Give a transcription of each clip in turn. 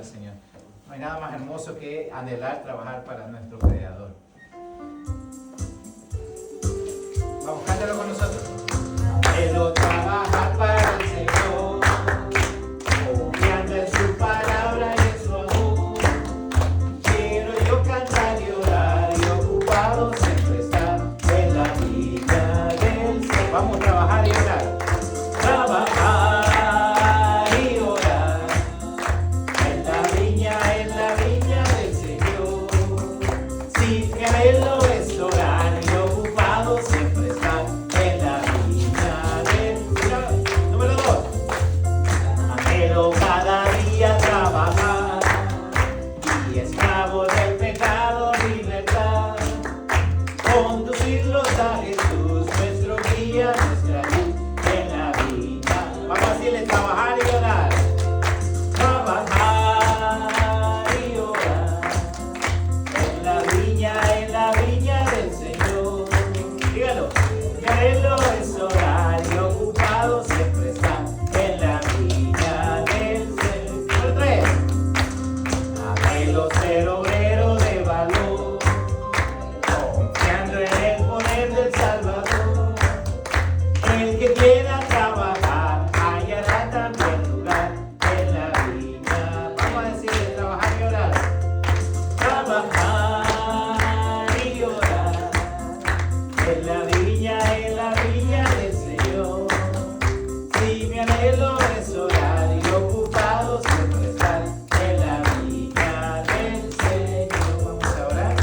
al Señor. No hay nada más hermoso que anhelar trabajar para nuestro Creador. Vamos, cántalo con nosotros. Anhelo trabajar para el Señor, confiando en su palabra y en su amor. Quiero yo cantar y orar y ocupado siempre estar en la viña del Señor. Vamos a trabajar y orar. Trabajar y orar en la viña del Señor. Si mi anhelo es orar y ocupado siempre estar en la viña del Señor. Número 2. Anhelo cada día trabajar y esclavo del pecado libertad. Conducirlos a Jesús, nuestro guía, nuestra luz en la viña. Vamos a decirle trabajar y orar. Trabajar y orar en la viña del Señor. Dígalo. Mi anhelo es orar y ocupado siempre estar en la viña del Señor. Número 3. Anhelo ser obrero de valor, confiando en el poder del Salvador. El que quiera trabajar hallará también lugar en la viña. Vamos a decirle trabajar y orar. Trabajar y orar en la viña del Señor. Si mi anhelo es orar y ocupado siempre estar en la viña del Señor. Vamos a orar.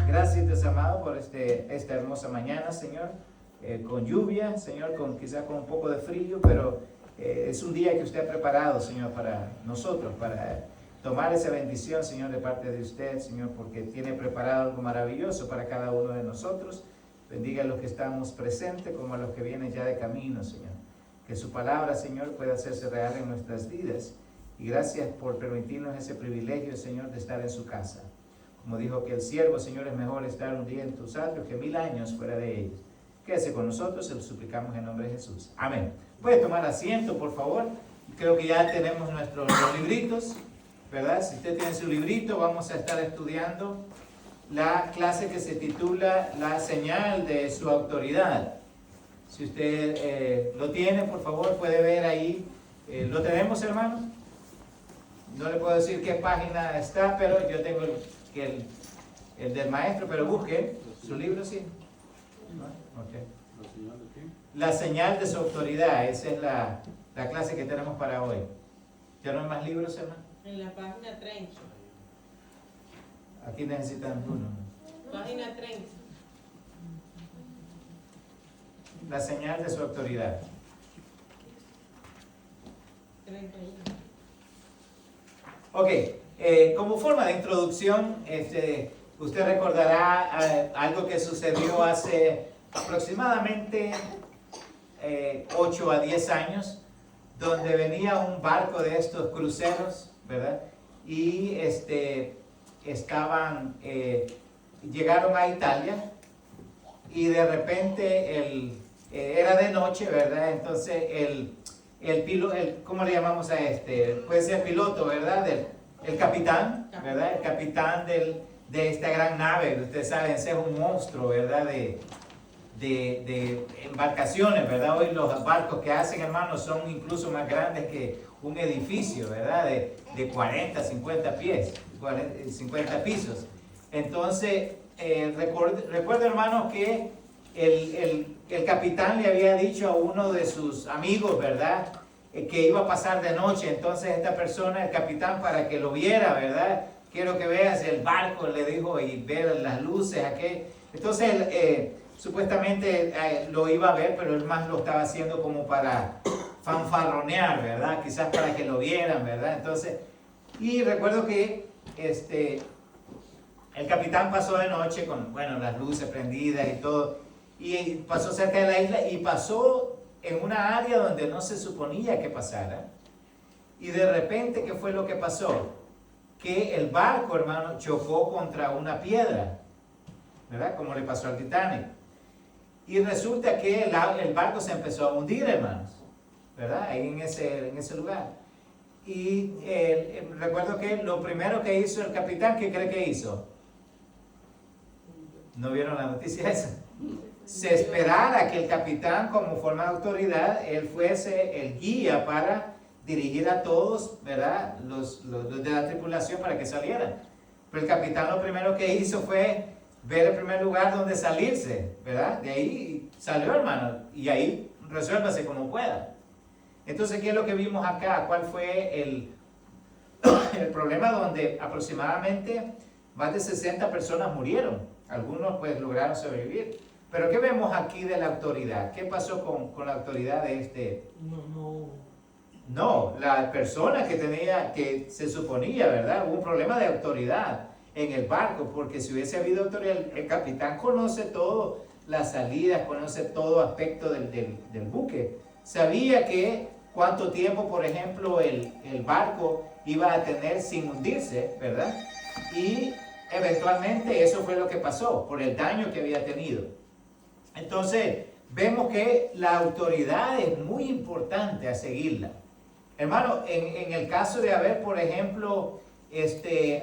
Gracias, Dios amado, por esta hermosa mañana, Señor. Con lluvia, Señor, quizás con un poco de frío, pero es un día que usted ha preparado, Señor, para nosotros, para tomar esa bendición, Señor, de parte de usted, Señor, porque tiene preparado algo maravilloso para cada uno de nosotros. Bendiga a los que estamos presentes como a los que vienen ya de camino, Señor. Que su palabra, Señor, pueda hacerse real en nuestras vidas. Y gracias por permitirnos ese privilegio, Señor, de estar en su casa. Como dijo que el siervo, Señor, es mejor estar un día en tus atrios que 1000 años fuera de ellos. Quédese con nosotros, se lo suplicamos en nombre de Jesús. Amén. Puede tomar asiento, por favor. Creo que ya tenemos nuestros libritos, ¿verdad? Si usted tiene su librito, vamos a estar estudiando la clase que se titula La señal de su autoridad. Si usted lo tiene, por favor, puede ver ahí. ¿Lo tenemos, hermano? No le puedo decir qué página está, pero yo tengo el del maestro, pero busque su libro, sí. Okay. La señal de su autoridad, esa es la clase que tenemos para hoy. ¿Ya no hay más libros, hermano? En la página 30. Aquí necesitan uno. Página 30. La señal de su autoridad. 31. Ok, como forma de introducción, usted recordará algo que sucedió hace aproximadamente 8 a 10 años, donde venía un barco de estos cruceros, ¿verdad? Y llegaron a Italia y de repente era de noche, ¿verdad? Entonces el piloto, ¿cómo le llamamos a este? Puede ser piloto, ¿verdad? El capitán, ¿verdad? El capitán de esta gran nave, ustedes saben, ese es un monstruo, ¿verdad? De embarcaciones, ¿verdad? Hoy los barcos que hacen, hermanos, son incluso más grandes que un edificio, ¿verdad? De 40, 50 pies, 50 pisos. Entonces, recuerdo, hermanos, que el capitán le había dicho a uno de sus amigos, ¿verdad? Que iba a pasar de noche. Entonces esta persona, el capitán, para que lo viera, ¿verdad? Quiero que veas el barco, le dijo, y ver las luces, aquí. Entonces supuestamente lo iba a ver, pero él más lo estaba haciendo como para fanfarronear, ¿verdad? Quizás para que lo vieran, ¿verdad? Entonces, y recuerdo que el capitán pasó de noche con, las luces prendidas y todo, y pasó cerca de la isla y pasó en una área donde no se suponía que pasara. Y de repente, ¿qué fue lo que pasó? Que el barco, hermano, chocó contra una piedra, ¿verdad? Como le pasó al Titanic. Y resulta que el barco se empezó a hundir, hermanos, ¿verdad? Ahí en ese lugar. Y recuerdo que lo primero que hizo el capitán, ¿qué cree que hizo? ¿No vieron la noticia esa? Se esperara que el capitán, como forma de autoridad, él fuese el guía para dirigir a todos, ¿verdad? Los de la tripulación para que salieran. Pero el capitán lo primero que hizo fue ver el primer lugar donde salirse, ¿verdad? De ahí salió, hermano, y ahí resuélvase como pueda. Entonces, ¿qué es lo que vimos acá? ¿Cuál fue el problema? Donde aproximadamente más de 60 personas murieron. Algunos pues lograron sobrevivir. Pero ¿qué vemos aquí de la autoridad? ¿Qué pasó con la autoridad de este? No, la persona que se suponía, ¿verdad? Hubo un problema de autoridad en el barco, porque si hubiese habido autoridad, el capitán conoce todas las salidas, conoce todo aspecto del buque. Sabía que cuánto tiempo, por ejemplo, el barco iba a tener sin hundirse, ¿verdad? Y eventualmente eso fue lo que pasó, por el daño que había tenido. Entonces, vemos que la autoridad es muy importante a seguirla. Hermano, en el caso de haber, por ejemplo,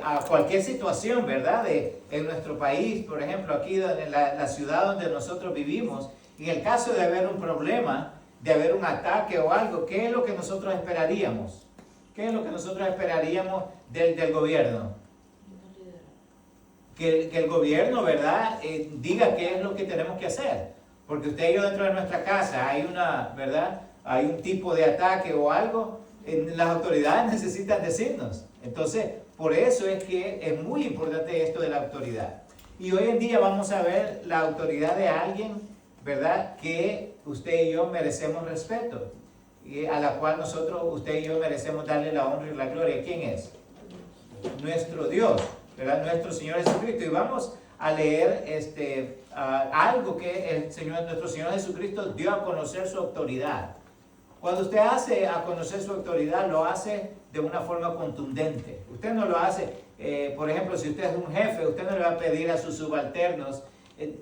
a cualquier situación, ¿verdad? En nuestro país, por ejemplo, aquí en la ciudad donde nosotros vivimos, en el caso de haber un problema, de haber un ataque o algo, ¿qué es lo que nosotros esperaríamos? ¿Qué es lo que nosotros esperaríamos del gobierno? Que el gobierno, ¿verdad? Diga qué es lo que tenemos que hacer. Porque usted y yo dentro de nuestra casa hay ¿verdad? Hay un tipo de ataque o algo, las autoridades necesitan decirnos. Entonces, por eso es que es muy importante esto de la autoridad. Y hoy en día vamos a ver la autoridad de alguien, ¿verdad? Que usted y yo merecemos respeto. Y a la cual usted y yo merecemos darle la honra y la gloria. ¿Quién es? Nuestro Dios, ¿verdad? Nuestro Señor Jesucristo. Y vamos a leer algo que nuestro Señor Jesucristo dio a conocer su autoridad. Cuando usted hace a conocer su autoridad, lo hace de una forma contundente. Usted no lo hace, por ejemplo, si usted es un jefe, usted no le va a pedir a sus subalternos,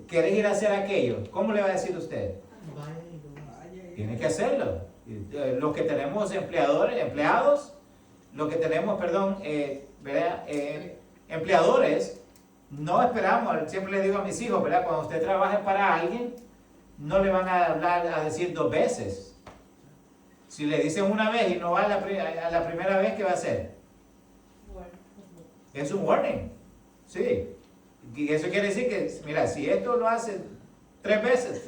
¿querés ir a hacer aquello? ¿Cómo le va a decir usted? Tiene que hacerlo. Los que tenemos empleados, los que tenemos, ¿verdad? Empleadores, no esperamos, siempre le digo a mis hijos, ¿verdad? Cuando usted trabaje para alguien, no le van a decir 2 veces. Si le dicen una vez y no va a la primera vez, ¿qué va a hacer? Es un warning. Sí. Y eso quiere decir que, mira, si esto lo hace 3 veces,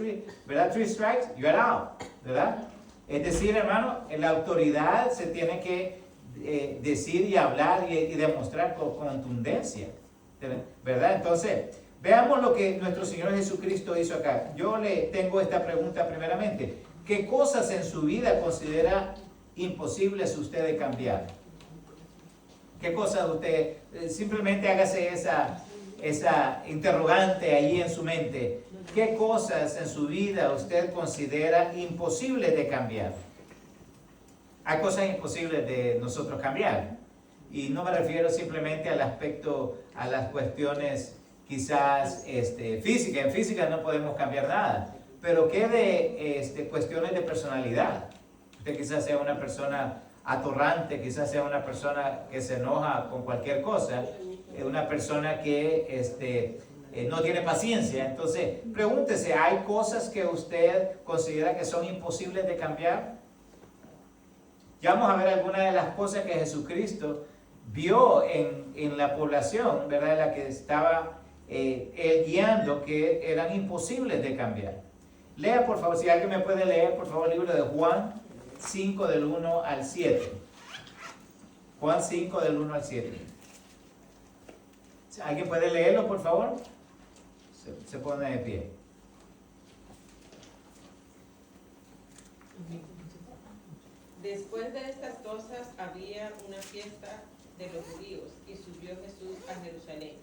¿verdad? 3 strikes, you're out, ¿verdad? Es decir, hermano, la autoridad se tiene que decir y hablar y demostrar con contundencia, ¿verdad? Entonces, veamos lo que nuestro Señor Jesucristo hizo acá. Yo le tengo esta pregunta primeramente. ¿Qué cosas en su vida considera imposibles usted de cambiar? ¿Qué cosas usted, simplemente hágase esa interrogante ahí en su mente? ¿Qué cosas en su vida usted considera imposibles de cambiar? Hay cosas imposibles de nosotros cambiar. Y no me refiero simplemente al aspecto, a las cuestiones quizás físicas. En física no podemos cambiar nada. Pero ¿qué de cuestiones de personalidad? Usted quizás sea una persona atorrante, quizás sea una persona que se enoja con cualquier cosa, una persona que no tiene paciencia. Entonces, pregúntese, ¿hay cosas que usted considera que son imposibles de cambiar? Ya vamos a ver algunas de las cosas que Jesucristo vio en la población, ¿verdad? En la que estaba él guiando, que eran imposibles de cambiar. Lea, por favor, si alguien me puede leer, por favor, el libro de Juan 5, del 1 al 7. Juan 5, del 1 al 7. ¿Alguien puede leerlo, por favor? Se pone de pie. Después de estas cosas había una fiesta de los judíos y subió Jesús a Jerusalén.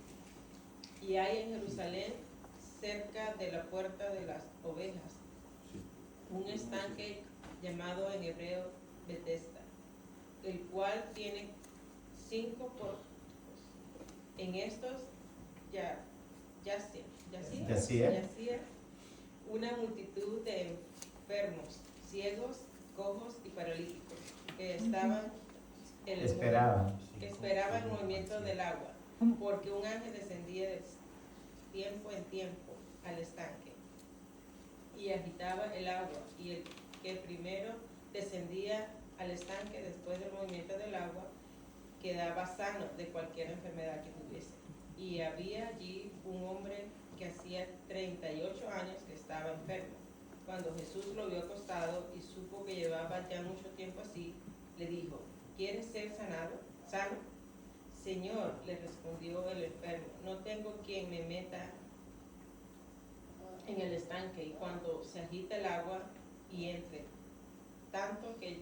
Y hay en Jerusalén, cerca de la puerta de las ovejas, un estanque llamado en hebreo Betesda, el cual tiene 5 porticos. En estos yacía una multitud de enfermos, ciegos, cojos y paralíticos, que estaban Esperaba. esperaba el movimiento del agua, porque un ángel descendía de tiempo en tiempo al estanque y agitaba el agua, y el que primero descendía al estanque después del movimiento del agua quedaba sano de cualquier enfermedad que tuviese. Y había allí un hombre que hacía 38 años que estaba enfermo. Cuando Jesús lo vio acostado y supo que llevaba ya mucho tiempo así, le dijo: ¿quieres ser sano? Señor, le respondió el enfermo, no tengo quien me meta en el estanque, y cuando se agita el agua y entre, tanto que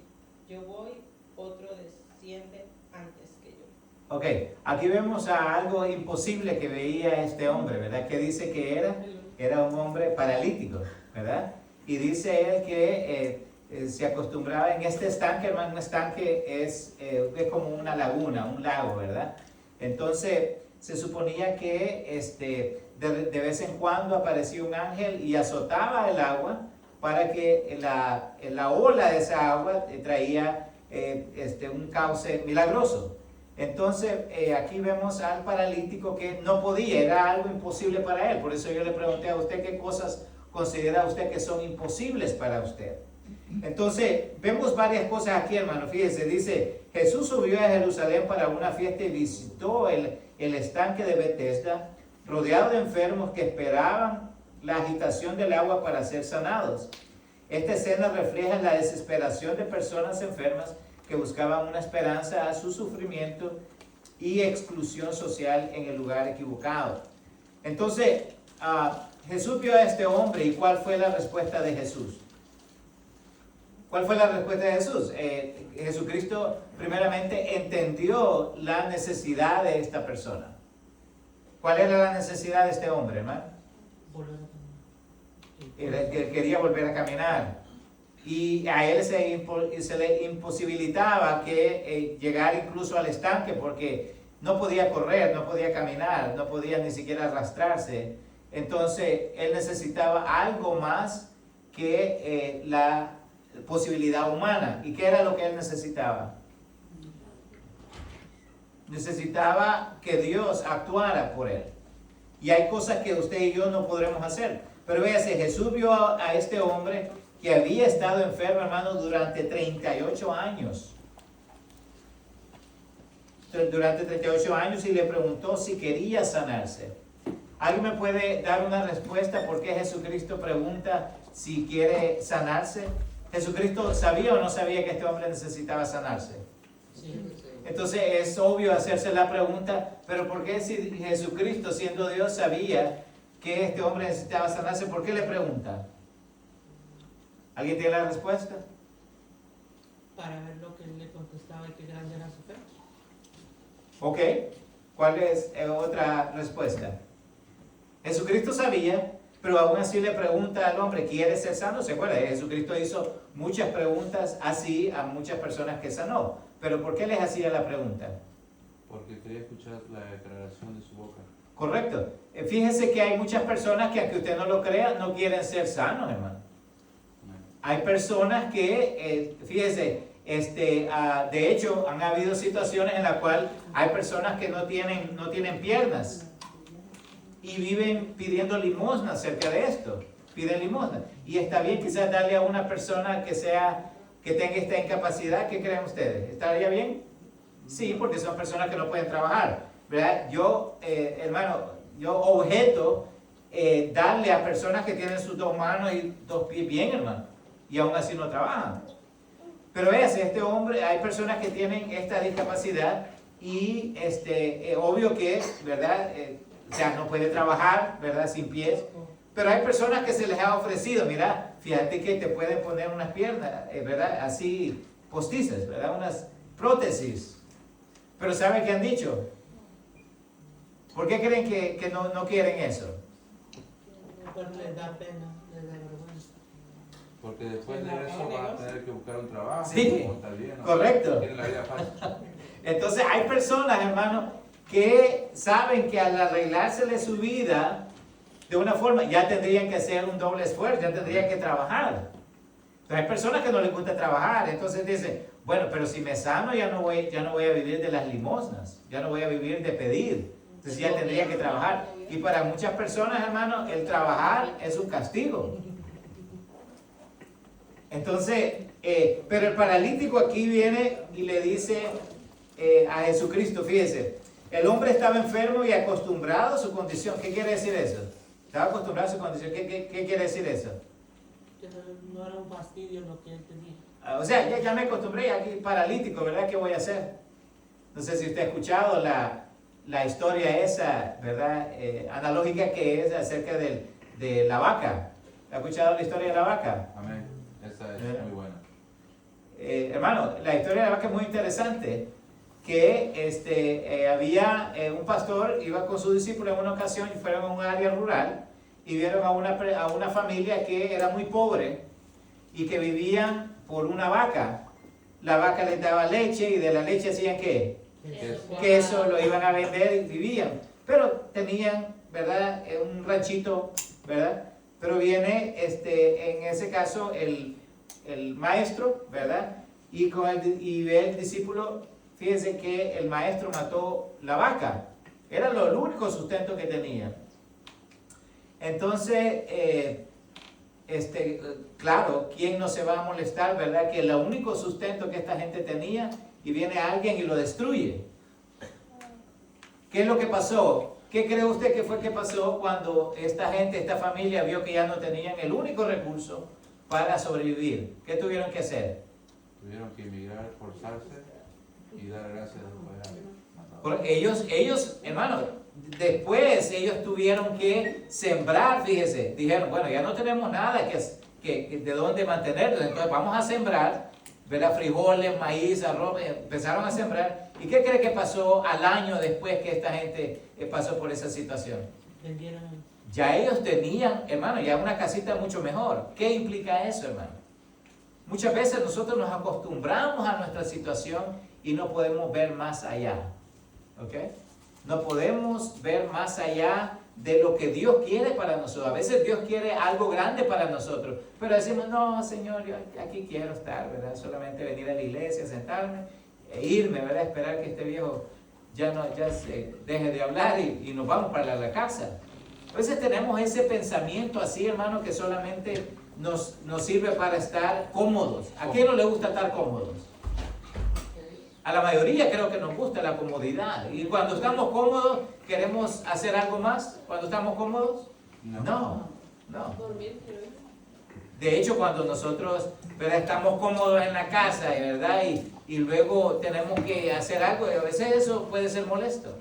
yo voy, otro desciende antes que yo. Ok, aquí vemos a algo imposible que veía este hombre, ¿verdad? Que dice que era un hombre paralítico, ¿verdad? Y dice él que se acostumbraba en este estanque, hermano. Un estanque es como una laguna, un lago, ¿verdad? Entonces se suponía que de vez en cuando aparecía un ángel y azotaba el agua para que la ola de esa agua traía un cauce milagroso. Entonces aquí vemos al paralítico que no podía, era algo imposible para él. Por eso yo le pregunté a usted qué cosas considera usted que son imposibles para usted. Entonces vemos varias cosas aquí, hermano. Fíjese, dice: Jesús subió a Jerusalén para una fiesta y visitó el estanque de Betesda, rodeado de enfermos que esperaban la agitación del agua para ser sanados. Esta escena refleja la desesperación de personas enfermas que buscaban una esperanza a su sufrimiento y exclusión social en el lugar equivocado. Entonces, Jesús vio a este hombre, y ¿cuál fue la respuesta de Jesús? ¿Cuál fue la respuesta de Jesús? Jesucristo primeramente entendió la necesidad de esta persona. ¿Cuál era la necesidad de este hombre, hermano? Quería volver a caminar. Y a él se le imposibilitaba que llegar incluso al estanque, porque no podía correr, no podía caminar, no podía ni siquiera arrastrarse. Entonces él necesitaba algo más que la posibilidad humana. ¿Y qué era lo que él necesitaba? Necesitaba que Dios actuara por él. Y hay cosas que usted y yo no podremos hacer. Pero véase, Jesús vio a este hombre que había estado enfermo, hermano, durante 38 años. Durante 38 años, y le preguntó si quería sanarse. ¿Alguien me puede dar una respuesta por qué Jesucristo pregunta si quiere sanarse? ¿Jesucristo sabía o no sabía que este hombre necesitaba sanarse? Sí. Entonces es obvio hacerse la pregunta, pero ¿por qué si Jesucristo, siendo Dios, sabía que este hombre necesitaba sanarse? ¿Por qué le pregunta? ¿Alguien tiene la respuesta? Para ver lo que él le contestaba y qué grande era su fe. Ok, ¿cuál es otra respuesta? Jesucristo sabía, pero aún así le pregunta al hombre: ¿quiere ser sano? ¿Se acuerda? Jesucristo hizo muchas preguntas así a muchas personas que sanó. ¿Pero por qué les hacía la pregunta? Porque quería escuchar la declaración de su boca. Correcto. Fíjese que hay muchas personas que, aunque usted no lo crea, no quieren ser sanos, hermano. Hay personas que, fíjese, de hecho, han habido situaciones en las cuales hay personas que no tienen piernas y viven pidiendo limosna cerca de esto. Piden limosna. Y está bien quizás darle a una persona que tenga esta incapacidad. ¿Qué creen ustedes? ¿Estaría bien? Sí, porque son personas que no pueden trabajar, ¿verdad? Yo, hermano, yo objeto darle a personas que tienen sus 2 manos y 2 pies bien, hermano, y aún así no trabajan. Pero veas, este hombre, hay personas que tienen esta discapacidad y obvio que, ¿verdad? O sea, no puede trabajar, ¿verdad? Sin pies. Pero hay personas que se les ha ofrecido: mira, fíjate que te pueden poner unas piernas, ¿verdad? Así postizas, ¿verdad? Unas prótesis. Pero ¿saben qué han dicho? ¿Por qué creen que no quieren eso? Pero les da pena, les da vergüenza. Porque después de eso va a tener que buscar un trabajo. Sí, como está bien, ¿no? correcto. Tiene la vida fácil. Entonces hay personas, hermano, que saben que al arreglársele su vida de una forma, ya tendrían que hacer un doble esfuerzo, ya tendrían que trabajar. Hay personas que no les gusta trabajar, entonces dicen, bueno, pero si me sano ya no voy a vivir de las limosnas, ya no voy a vivir de pedir, entonces ya tendría que trabajar. Y para muchas personas, hermano, el trabajar es un castigo. Entonces, pero el paralítico aquí viene y le dice a Jesucristo, fíjese, el hombre estaba enfermo y acostumbrado a su condición. ¿Qué quiere decir eso? Estaba acostumbrado a su condición. ¿Qué quiere decir eso? Que no era un fastidio lo que él tenía. O sea, ya me acostumbré, aquí paralítico, ¿verdad? ¿Qué voy a hacer? No sé si usted ha escuchado la historia esa, ¿verdad? Analógica que es acerca de la vaca. ¿Ha escuchado la historia de la vaca? Amén. Esa es muy buena. Hermano, la historia de la vaca es muy interesante. Que había un pastor, iba con su discípulo en una ocasión y fueron a un área rural y vieron a una familia que era muy pobre y que vivían por una vaca. La vaca les daba leche y de la leche hacían ¿qué? Queso, lo iban a vender y vivían. Pero tenían, ¿verdad? Un ranchito, ¿verdad? Pero viene, en ese caso, el maestro, ¿verdad? Y ve el discípulo. Fíjense que el maestro mató la vaca. Era el único sustento que tenía. Entonces, claro, ¿quién no se va a molestar, verdad? Que el único sustento que esta gente tenía y viene alguien y lo destruye. ¿Qué es lo que pasó? ¿Qué cree usted que fue que pasó cuando esta gente, esta familia vio que ya no tenían el único recurso para sobrevivir? ¿Qué tuvieron que hacer? Tuvieron que emigrar, forzarse y dar gracias después a matar. Porque ellos, hermano, después ellos tuvieron que sembrar, fíjese, dijeron, bueno, ya no tenemos nada de dónde mantenerlos, entonces vamos a sembrar, ¿verdad? Frijoles, maíz, arroz, empezaron a sembrar. ¿Y qué cree que pasó al año después que esta gente pasó por esa situación? Vendieron. Ya ellos tenían, hermano, ya una casita mucho mejor. ¿Qué implica eso, hermano? Muchas veces nosotros nos acostumbramos a nuestra situación y no podemos ver más allá, ¿ok? No podemos ver más allá de lo que Dios quiere para nosotros. A veces Dios quiere algo grande para nosotros, pero decimos, no, Señor, yo aquí quiero estar, ¿verdad? Solamente venir a la iglesia, sentarme e irme, ¿verdad? Esperar que este viejo ya se deje de hablar y nos vamos para la casa. A veces tenemos ese pensamiento así, hermano, que solamente nos sirve para estar cómodos. ¿A quién no le gusta estar cómodos? A la mayoría creo que nos gusta la comodidad. Y cuando estamos cómodos, ¿queremos hacer algo más? ¿Cuando estamos cómodos? No. De hecho, cuando nosotros, ¿verdad? Estamos cómodos en la casa, ¿verdad? Y luego tenemos que hacer algo, y a veces eso puede ser molesto.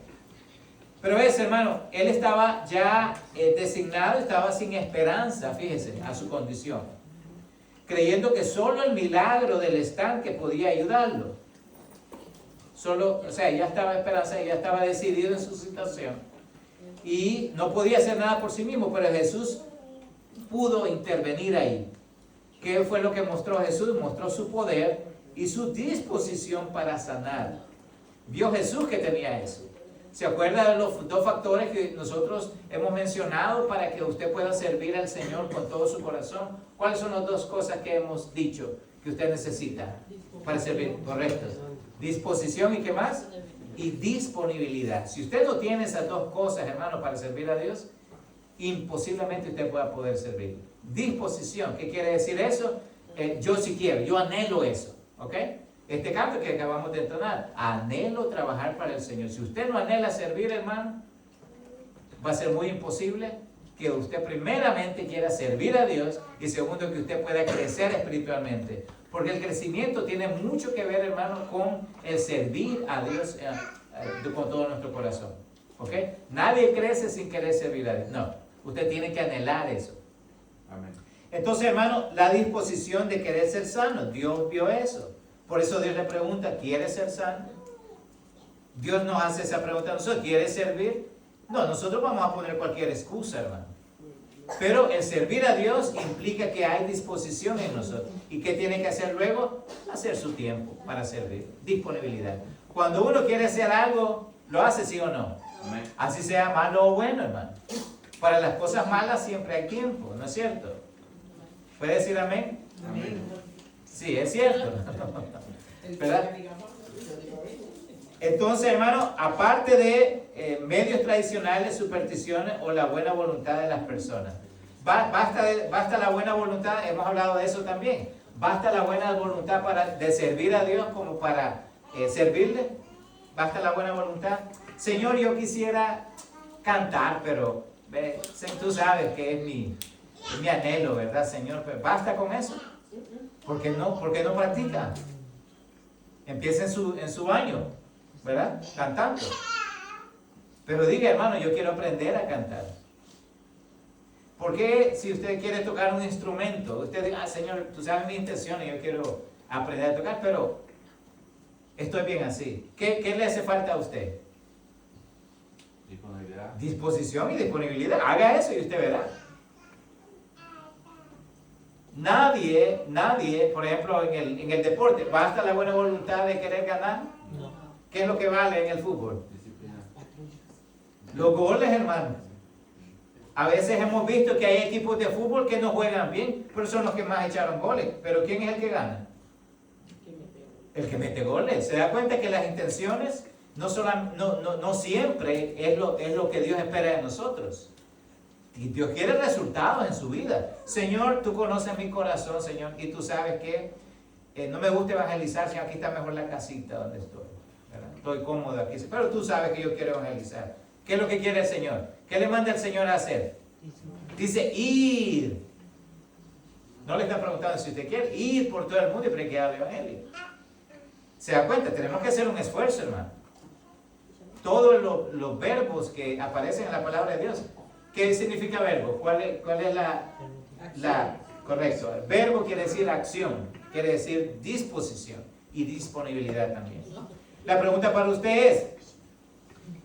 Pero hermano, él estaba ya designado, estaba sin esperanza, fíjese, a su condición. Creyendo que solo el milagro del estanque podía ayudarlo. Ya estaba esperanza, ya estaba decidido en su situación. Y no podía hacer nada por sí mismo, pero Jesús pudo intervenir ahí. ¿Qué fue lo que mostró Jesús? Mostró su poder y su disposición para sanar. Vio Jesús que tenía eso. ¿Se acuerda de los dos factores que nosotros hemos mencionado para que usted pueda servir al Señor con todo su corazón? ¿Cuáles son las dos cosas que hemos dicho que usted necesita para servir? Correcto. Disposición y ¿qué más? Y disponibilidad. Si usted no tiene esas dos cosas, hermano, para servir a Dios, imposiblemente usted pueda poder servir. Disposición, ¿qué quiere decir eso? Yo sí quiero, yo anhelo eso, ¿ok? Este canto que acabamos de entonar, anhelo trabajar para el Señor. Si usted no anhela servir, hermano, va a ser muy imposible que usted primeramente quiera servir a Dios y segundo que usted pueda crecer espiritualmente. Porque el crecimiento tiene mucho que ver, hermano, con el servir a Dios con todo nuestro corazón. ¿Ok? Nadie crece sin querer servir a Dios. No, usted tiene que anhelar eso. Amén. Entonces, hermano, la disposición de querer ser sano, Dios vio eso. Por eso Dios le pregunta, ¿quieres ser sano? Dios nos hace esa pregunta a nosotros, ¿quieres servir? No, nosotros vamos a poner cualquier excusa, hermano. Pero el servir a Dios implica que hay disposición en nosotros. ¿Y qué tiene que hacer luego? Hacer su tiempo para servir. Disponibilidad. Cuando uno quiere hacer algo, ¿lo hace sí o no? Amén. Así sea malo o bueno, hermano. Para las cosas malas siempre hay tiempo, ¿no es cierto? ¿Puede decir amén? Amén. Sí, es cierto. El ¿Verdad? que digamos, yo digo, Entonces, hermano, aparte de medios tradicionales, supersticiones o la buena voluntad de las personas, basta la buena voluntad, hemos hablado de eso también, basta la buena voluntad de servir a Dios como para servirle, basta la buena voluntad. Señor, yo quisiera cantar, pero tú sabes que es mi anhelo, ¿verdad, Señor? Pero basta con eso. ¿Por qué no practica? Empieza en su año, ¿verdad? Cantando. Pero diga, hermano, yo quiero aprender a cantar. Porque si usted quiere tocar un instrumento, usted dice, Señor, tú sabes mi intención y yo quiero aprender a tocar, pero estoy bien así. ¿Qué le hace falta a usted? Disponibilidad. Disposición y disponibilidad. Haga eso y usted verá. Nadie, por ejemplo, en el deporte, basta la buena voluntad de querer ganar. No. ¿Qué es lo que vale en el fútbol? Disciplina. Los goles, hermano. A veces hemos visto que hay equipos de fútbol que no juegan bien, pero son los que más echaron goles. Pero ¿quién es el que gana? El que mete goles. Se da cuenta que las intenciones no siempre es lo que Dios espera de nosotros. Y Dios quiere resultados en su vida. Señor, tú conoces mi corazón, Señor, y tú sabes que no me gusta evangelizar, Señor, aquí está mejor la casita donde estoy, ¿verdad? Estoy cómodo aquí, pero tú sabes que yo quiero evangelizar. ¿Qué es lo que quiere el Señor? ¿Qué le manda el Señor a hacer? Dice, ir. No le está preguntando si usted quiere ir por todo el mundo y predicar el evangelio. ¿Se da cuenta? Tenemos que hacer un esfuerzo, hermano. Todos los verbos que aparecen en la palabra de Dios. ¿Qué significa verbo? ¿Cuál es la correcto? El verbo quiere decir acción, quiere decir disposición y disponibilidad también. La pregunta para usted es,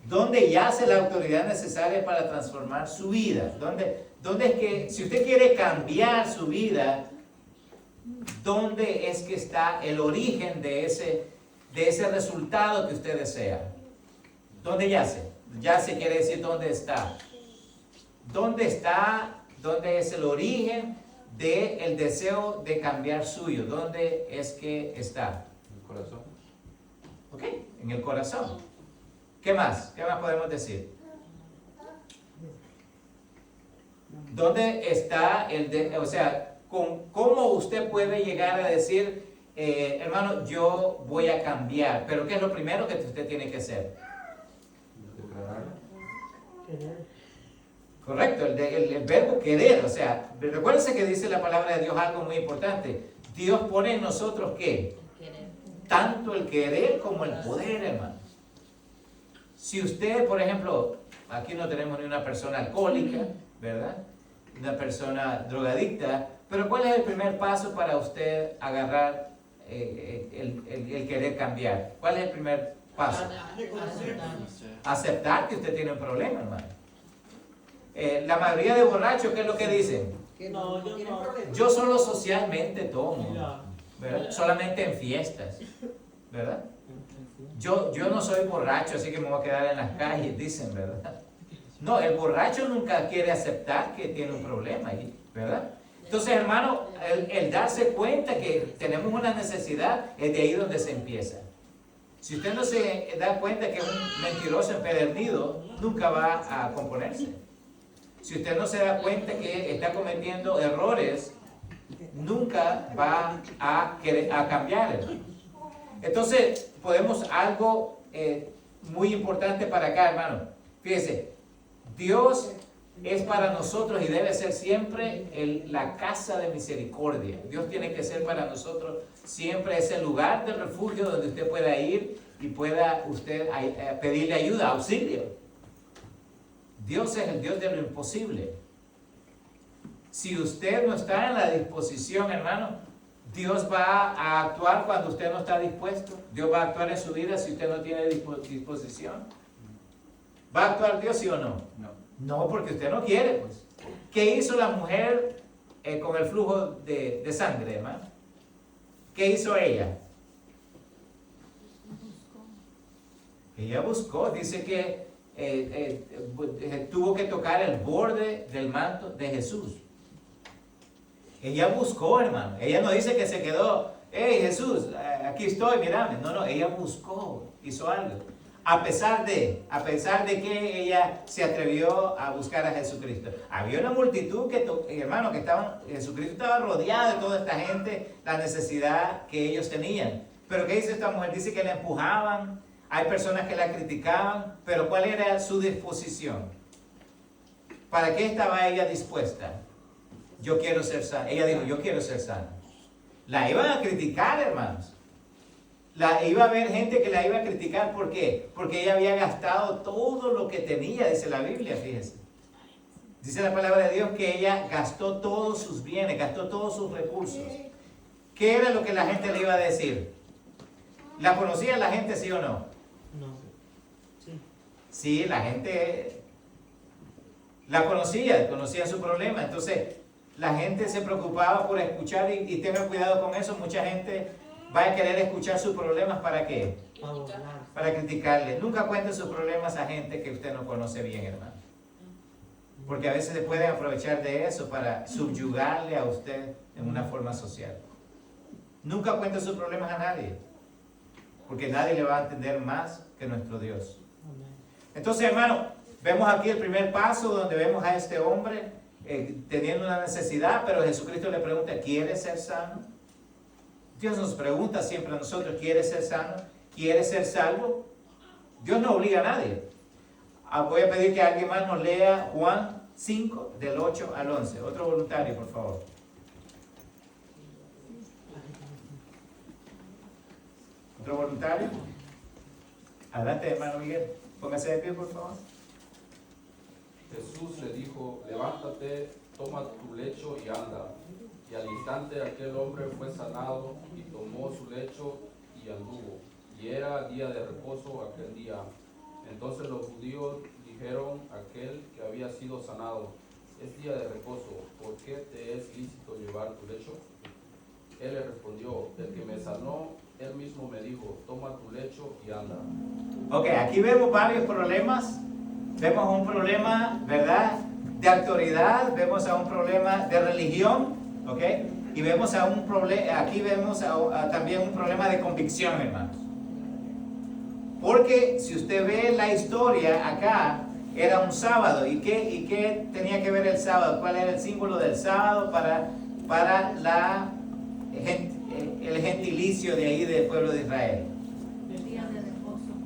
¿dónde yace la autoridad necesaria para transformar su vida? ¿Dónde es que, si usted quiere cambiar su vida, dónde es que está el origen de ese resultado que usted desea? ¿Dónde yace? Yace quiere decir dónde está. ¿Dónde está? ¿Dónde es el origen del deseo de cambiar suyo? ¿Dónde es que está? El corazón. ¿Ok? En el corazón. ¿Qué más? ¿Qué más podemos decir? ¿Dónde está o sea, cómo usted puede llegar a decir, hermano, yo voy a cambiar? Pero ¿qué es lo primero que usted tiene que hacer? Declarar. Correcto, el verbo querer, o sea, recuérdense que dice la palabra de Dios algo muy importante. Dios pone en nosotros ¿qué? Tanto el querer como el poder, hermano. Si usted, por ejemplo, aquí no tenemos ni una persona alcohólica, ¿verdad? Una persona drogadicta, pero ¿cuál es el primer paso para usted agarrar el querer cambiar? ¿Cuál es el primer paso? Aceptar que usted tiene un problema, hermano. La mayoría de borrachos, ¿qué es lo que dicen? No, yo no. Yo solo socialmente tomo, Ya. ¿verdad? Solamente en fiestas, ¿verdad? Yo no soy borracho, así que me voy a quedar en las calles, dicen, ¿verdad? No, el borracho nunca quiere aceptar que tiene un problema, ¿verdad? Entonces, hermano, el darse cuenta que tenemos una necesidad es de ahí donde se empieza. Si usted no se da cuenta que es un mentiroso empedernido, nunca va a componerse. Si usted no se da cuenta que está cometiendo errores, nunca va a cambiar. Entonces, podemos algo muy importante para acá, hermano. Fíjese, Dios es para nosotros y debe ser siempre la casa de misericordia. Dios tiene que ser para nosotros siempre ese lugar de refugio donde usted pueda ir y pueda usted pedirle ayuda, auxilio. Dios es el Dios de lo imposible. Si usted no está en la disposición, hermano, Dios va a actuar cuando usted no está dispuesto. Dios va a actuar en su vida si usted no tiene disposición. ¿Va a actuar Dios, sí o no? No. No, porque usted no quiere, pues. ¿Qué hizo la mujer con el flujo de sangre, hermano? ¿Qué hizo ella? Ella buscó, dice que tuvo que tocar el borde del manto de Jesús. Ella buscó, hermano. Ella no dice que se quedó, hey Jesús, aquí estoy, mírame. No, ella buscó, hizo algo. A pesar de que ella se atrevió a buscar a Jesucristo. Había una multitud hermano, Jesucristo estaba rodeado de toda esta gente, la necesidad que ellos tenían. Pero ¿qué dice esta mujer? Dice que la empujaban, hay personas que la criticaban, pero ¿cuál era su disposición? ¿Para qué estaba ella dispuesta? Yo quiero ser sana. Ella dijo, yo quiero ser sana. La iban a criticar, hermanos. Iba a haber gente que la iba a criticar. ¿Por qué? Porque ella había gastado todo lo que tenía, dice la Biblia, fíjese. Dice la palabra de Dios que ella gastó todos sus bienes, gastó todos sus recursos. ¿Qué era lo que la gente le iba a decir? ¿La conocía la gente, sí o no? No. Sí. Sí, la gente la conocía su problema. Entonces, la gente se preocupaba por escuchar y tenga cuidado con eso. Mucha gente va a querer escuchar sus problemas, ¿para qué? Para criticarle. Nunca cuente sus problemas a gente que usted no conoce bien, hermano. Porque a veces se pueden aprovechar de eso para subyugarle a usted en una forma social. Nunca cuente sus problemas a nadie, porque nadie le va a entender más que nuestro Dios. Entonces, hermano, vemos aquí el primer paso donde vemos a este hombre teniendo una necesidad, pero Jesucristo le pregunta, ¿quieres ser sano? Dios nos pregunta siempre a nosotros, ¿quieres ser sano? ¿Quieres ser salvo? Dios no obliga a nadie. Voy a pedir que alguien más nos lea Juan 5, del 8 al 11. Otro voluntario, por favor. ¿Otro voluntario? Adelante, hermano Miguel. Póngase de pie, por favor. Jesús le dijo, levántate, toma tu lecho y anda. Y al instante aquel hombre fue sanado y tomó su lecho y anduvo. Y era día de reposo aquel día. Entonces los judíos dijeron a aquel que había sido sanado, es día de reposo, ¿por qué te es lícito llevar tu lecho? Él le respondió, el que me sanó, él mismo me dijo, toma tu lecho y anda. Ok, aquí vemos varios problemas. Vemos un problema, ¿verdad?, de autoridad. Vemos a un problema de religión, ¿ok? Y vemos a un problema, aquí vemos también un problema de convicción, hermanos. Porque si usted ve la historia acá, era un sábado. ¿Y qué tenía que ver el sábado? ¿Cuál era el símbolo del sábado para el gentilicio de ahí del pueblo de Israel?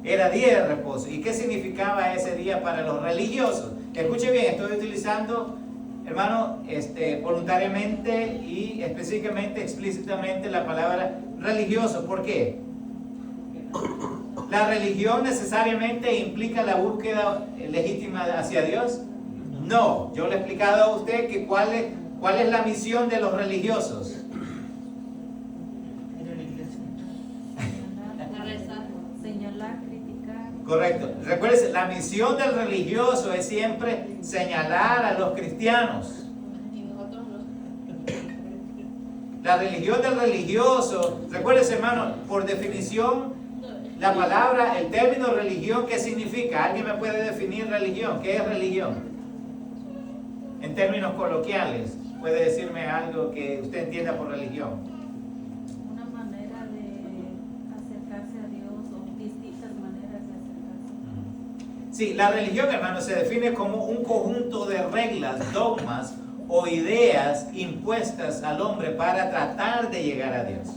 Era día de reposo. ¿Y qué significaba ese día para los religiosos? Escuche bien, estoy utilizando, hermano, voluntariamente y específicamente, explícitamente la palabra religioso. ¿Por qué? ¿La religión necesariamente implica la búsqueda legítima hacia Dios? No. Yo le he explicado a usted que cuál es la misión de los religiosos. Señalar, criticar. Correcto. Recuérdese, la misión del religioso es siempre señalar a los cristianos. La religión del religioso, recuérdese, hermano, por definición, la palabra, el término religión, ¿qué significa? ¿Alguien me puede definir religión? ¿Qué es religión? En términos coloquiales, puede decirme algo que usted entienda por religión. Una manera de acercarse a Dios o distintas maneras de acercarse. Sí, la religión, hermano, se define como un conjunto de reglas, dogmas o ideas impuestas al hombre para tratar de llegar a Dios.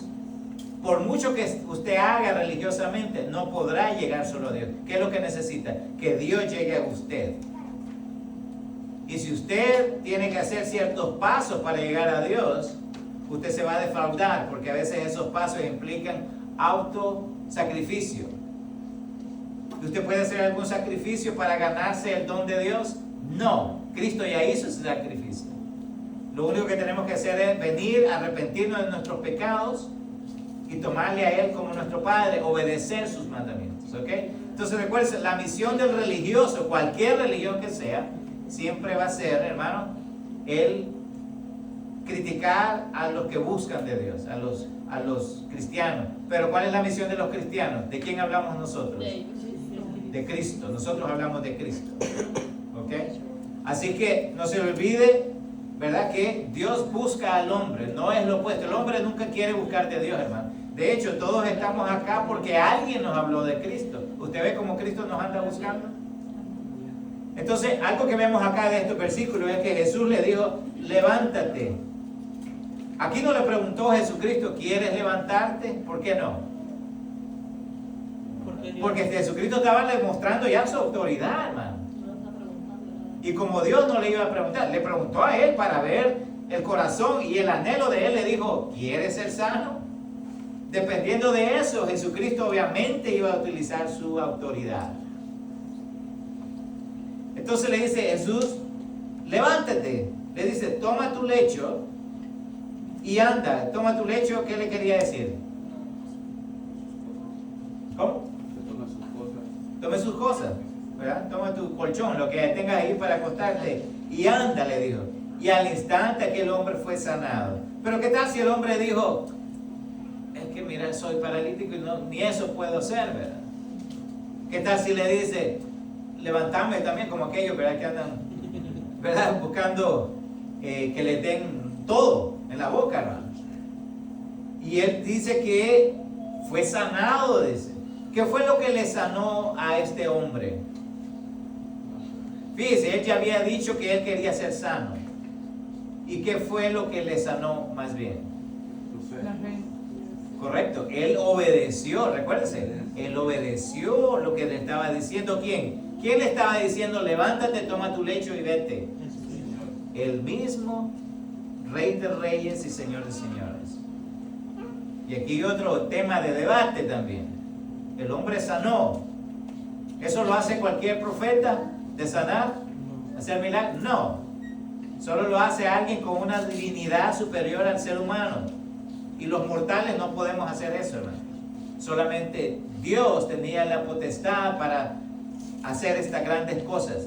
Por mucho que usted haga religiosamente, no podrá llegar solo a Dios. ¿Qué es lo que necesita? Que Dios llegue a usted. Y si usted tiene que hacer ciertos pasos para llegar a Dios, usted se va a defraudar, porque a veces esos pasos implican autosacrificio. ¿Y usted puede hacer algún sacrificio para ganarse el don de Dios? No, Cristo ya hizo ese sacrificio. Lo único que tenemos que hacer es venir, arrepentirnos de nuestros pecados y tomarle a Él como nuestro Padre, obedecer sus mandamientos, ¿ok? Entonces recuerden, la misión del religioso, cualquier religión que sea, siempre va a ser, hermano, el criticar a los que buscan de Dios, a los cristianos. Pero ¿cuál es la misión de los cristianos? ¿De quién hablamos nosotros? De Cristo. Nosotros hablamos de Cristo, ¿ok? Así que no se olvide ¿verdad? Que Dios busca al hombre, no es lo opuesto. El hombre nunca quiere buscarte a Dios, hermano. De hecho, todos estamos acá porque alguien nos habló de Cristo. ¿Usted ve cómo Cristo nos anda buscando? Entonces, algo que vemos acá de estos versículos es que Jesús le dijo, levántate. Aquí no le preguntó Jesucristo, ¿quieres levantarte? ¿Por qué no? Porque Jesucristo estaba demostrando ya su autoridad, hermano. Y como Dios no le iba a preguntar, le preguntó a él para ver el corazón y el anhelo de él. Le dijo, ¿quieres ser sano? Dependiendo de eso, Jesucristo obviamente iba a utilizar su autoridad. Entonces le dice Jesús, levántate. Le dice, toma tu lecho y anda. Toma tu lecho, ¿qué le quería decir? ¿Cómo? Que tome sus cosas. Tome sus cosas, ¿verdad? Toma tu colchón, lo que tengas ahí para acostarte, y anda, le dijo. Y al instante aquel hombre fue sanado. Pero ¿qué tal si el hombre dijo, es que mira, soy paralítico y no, ni eso puedo hacer, ¿verdad? ¿Qué tal si le dice, levantame también, como aquellos, ¿verdad? Que andan, ¿verdad? Buscando que le den todo en la boca, hermano. Y él dice que fue sanado, dice. ¿Qué fue lo que le sanó a este hombre? Fíjese, él ya había dicho que él quería ser sano. ¿Y qué fue lo que le sanó más bien? Su fe. La fe. Correcto, él obedeció, recuérdense, él obedeció lo que le estaba diciendo. ¿Quién? ¿Quién le estaba diciendo, levántate, toma tu lecho y vete? El mismo Rey de Reyes y Señor de Señores. Y aquí hay otro tema de debate también. El hombre sanó. ¿Eso lo hace cualquier profeta de sanar? ¿Hacer milagros? No. Solo lo hace alguien con una divinidad superior al ser humano. Y los mortales no podemos hacer eso, hermano. Solamente Dios tenía la potestad para hacer estas grandes cosas.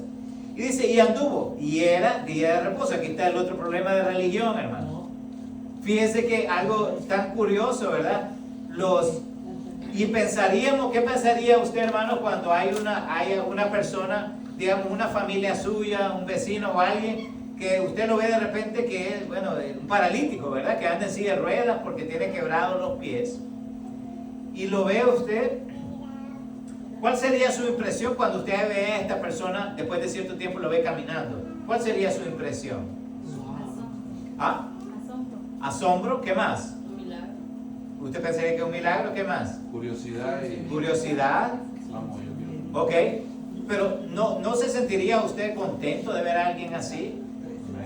Y dice, y anduvo, y era día de reposo. Aquí está el otro problema de religión, hermano. Fíjense que algo tan curioso, ¿verdad? Y pensaríamos, ¿qué pensaría usted, hermano, cuando hay una persona, digamos, una familia suya, un vecino o alguien, que usted lo ve de repente que es, bueno, un paralítico, ¿verdad? Que anda en silla de ruedas porque tiene quebrados los pies. Y lo ve usted. ¿Cuál sería su impresión cuando usted ve a esta persona, después de cierto tiempo lo ve caminando? ¿Cuál sería su impresión? ¿Ah? Asombro. ¿Asombro? ¿Qué más? Un milagro. ¿Usted pensaría que es un milagro? ¿Qué más? Curiosidad y... Curiosidad. Vamos, yo quiero. Ok. Pero ¿no se sentiría usted contento de ver a alguien así?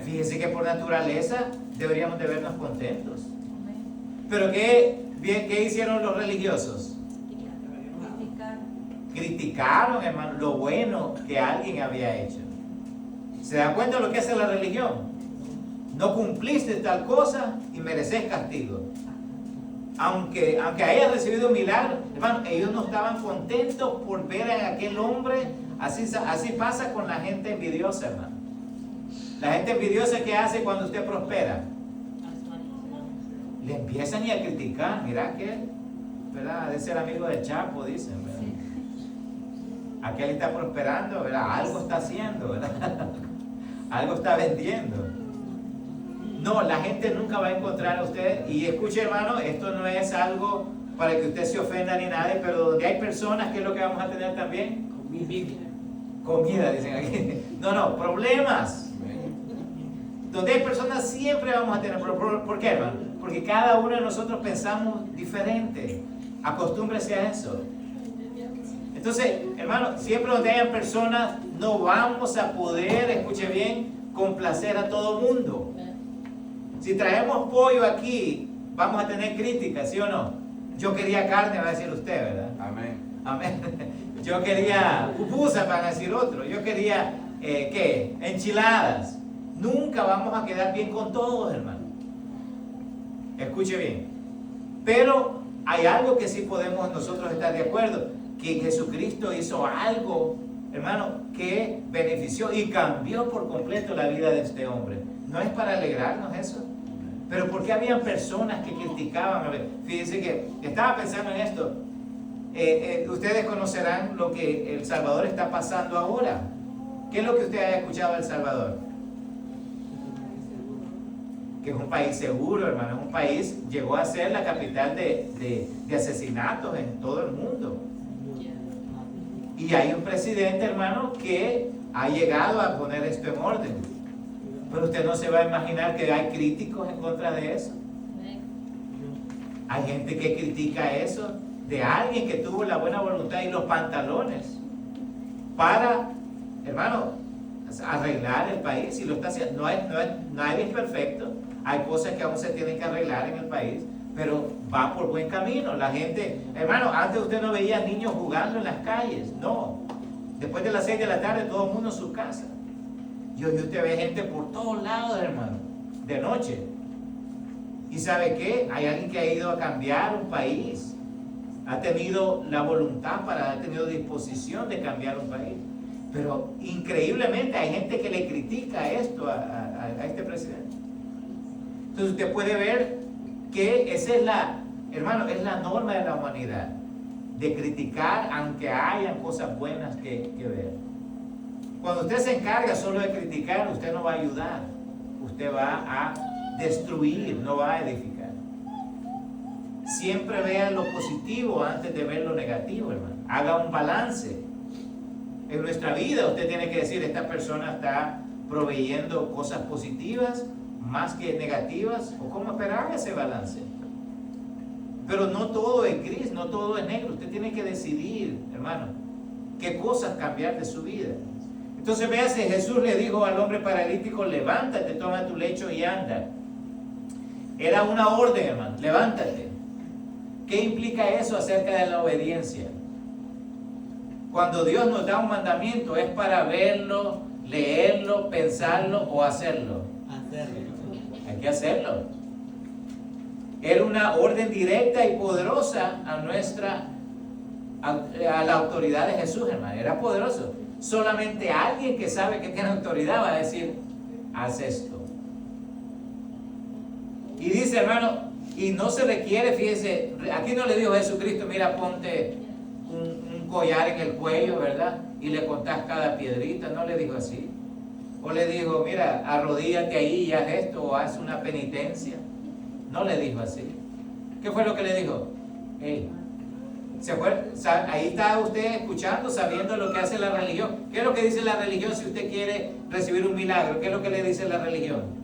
Fíjese que por naturaleza deberíamos de vernos contentos. Amén. Pero ¿qué hicieron los religiosos? Criticar. Criticaron, hermano, lo bueno que alguien había hecho. ¿Se dan cuenta de lo que hace la religión? No cumpliste tal cosa y mereces castigo. Aunque haya recibido un milagro, hermano, ellos no estaban contentos por ver a aquel hombre. Así pasa con la gente envidiosa, hermano. La gente envidiosa, ¿qué hace cuando usted prospera? Le empiezan a criticar. Mira aquel, ¿verdad? De ser amigo del Chapo, dicen, ¿verdad? Sí. Aquel está prosperando, ¿verdad? Algo está haciendo, ¿verdad? Algo está vendiendo. No, la gente nunca va a encontrar a usted. Y escuche, hermano, esto no es algo para que usted se ofenda ni nada, pero donde hay personas, ¿qué es lo que vamos a tener también? Comida, dicen aquí. No, problemas. Donde hay personas siempre vamos a tener problemas. ¿Por qué, hermano? Porque cada uno de nosotros pensamos diferente. Acostúmbrese a eso. Entonces, hermano, siempre donde hayan personas, no vamos a poder, escuche bien, complacer a todo mundo. Si traemos pollo aquí, vamos a tener críticas, ¿sí o no? Yo quería carne, va a decir usted, ¿verdad? Amén. Amén. Yo quería pupusas, van a decir otro. Yo quería, ¿qué? Enchiladas. Nunca vamos a quedar bien con todos, hermano. Escuche bien. Pero hay algo que sí podemos nosotros estar de acuerdo, que Jesucristo hizo algo, hermano, que benefició y cambió por completo la vida de este hombre. ¿No es para alegrarnos eso? Pero ¿por qué habían personas que criticaban? A ver, fíjense que estaba pensando en esto. Ustedes conocerán lo que El Salvador está pasando ahora. ¿Qué es lo que usted haya escuchado de El Salvador? que es un país seguro, hermano, es un país, llegó a ser la capital de asesinatos en todo el mundo. Y hay un presidente, hermano, que ha llegado a poner esto en orden. Pero usted no se va a imaginar que hay críticos en contra de eso. Hay gente que critica eso de alguien que tuvo la buena voluntad y los pantalones para, hermano, arreglar el país. Y lo está haciendo. Nadie es perfecto. Hay cosas que aún se tienen que arreglar en el país, pero va por buen camino. La gente, hermano, antes usted no veía niños jugando en las calles. No. Después de las 6 de la tarde todo el mundo en su casa. Y hoy usted ve gente por todos lados, hermano, de noche. ¿Y sabe qué? Hay alguien que ha ido a cambiar un país. Ha tenido la voluntad ha tenido disposición de cambiar un país. Pero increíblemente hay gente que le critica esto a este presidente. Entonces usted puede ver que esa es hermano, es la norma de la humanidad. De criticar aunque hayan cosas buenas que ver. Cuando usted se encarga solo de criticar, usted no va a ayudar. Usted va a destruir, no va a edificar. Siempre vea lo positivo antes de ver lo negativo, hermano. Haga un balance. En nuestra vida usted tiene que decir, esta persona está proveyendo cosas positivas más que negativas, o cómo esperar ese balance. Pero no todo es gris, no todo es negro. Usted tiene que decidir, hermano, qué cosas cambiar de su vida. Entonces véase, Jesús le dijo al hombre paralítico, levántate, toma tu lecho y anda. Era una orden, hermano, levántate. ¿Qué implica eso acerca de la obediencia? Cuando Dios nos da un mandamiento es para verlo, leerlo, pensarlo o hacerlo. Hay que hacerlo. Era una orden directa y poderosa a la autoridad de Jesús, hermano. Era poderoso. Solamente alguien que sabe que tiene autoridad va a decir, haz esto. Y dice, hermano, y no se requiere, fíjese, aquí no le dijo Jesucristo, mira, ponte un collar en el cuello, ¿verdad? Y le contás cada piedrita, no le dijo así. O le dijo, mira, arrodíllate ahí y haz esto, o haz una penitencia. No le dijo así. ¿Qué fue lo que le dijo? Hey, ahí está usted escuchando, sabiendo lo que hace la religión. ¿Qué es lo que dice la religión si usted quiere recibir un milagro? ¿Qué es lo que le dice la religión?